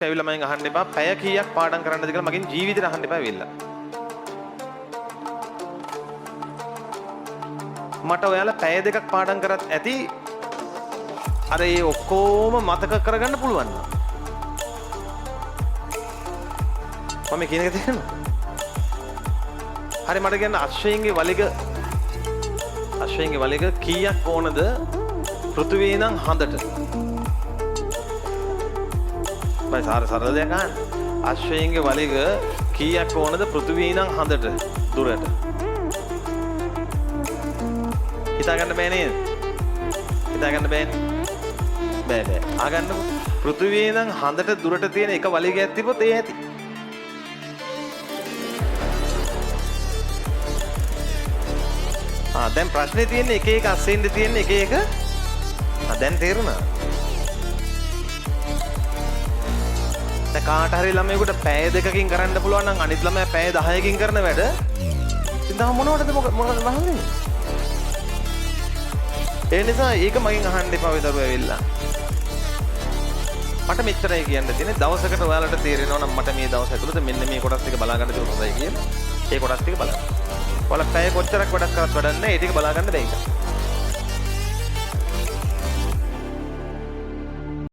ඇවිල්ලා මගෙන් අහන්න එපා පැය කීයක් පාඩම් කරන්නද කියලා මගෙන් ජීවිතේට අහන්න එපා වෙilla. මට ඔයාලා පැය දෙකක් පාඩම් කරත් ඇති අර ඒ ඔක්කොම මතක කරගන්න පුළුවන් නම්. මම කියන එක තේරෙනවද? හරි මට කියන්න අශ්වයින්ගේ වලිග කීයක් ඕනද පෘථිවියේ නම් හඳට? මම සරල දෙයක් අහන්න. අශ්වයින්ගේ වලිග කීයක් ඕනද පෘථිවියේ නම් හඳට දුරට? හිතාගන්න බෑ නේද? හිතාගන්න බෑනේ. බෑ. අහගන්නකො. පෘථිවියේ නම් හඳට දුරට තියෙන එක වලිගයක් තිබ්බොත් ඒ ඇති. දැන් ප්‍රශ්නේ තියෙන්නේ එක එක අස්සෙන්ද තියෙන්නේ එක එක. දැන් තේරුණා. දැන් කාට හරි ළමයෙකුට පැය දෙකකින් කරන්න පුළුවන් නම් අනිත් ළමයා පැය 10කින් කරන වැඩ ඉතින් තව මොනවටද මොනවද වහන්නේ? ඒ නිසා ඒක මගෙන් අහන්න එපා ඔය දරුවෝ ඇවිල්ලා. මට මෙච්චරයි කියන්න තියෙන්නේ. දවසකට ඔයාලට තේරෙනවා නම් මට මේ දවස් ඇතුළත මෙන්න මේ කොටස් ටික බලා ගන්න තියෙනවා හොඳයි කියලා. ඒ කොටස් ටික බලන්න. ඔයාලා පැය කොච්චරක් වැඩක් කරත් වැඩක් නැහැ. ඒ ටික බලා ගන්න බෑ.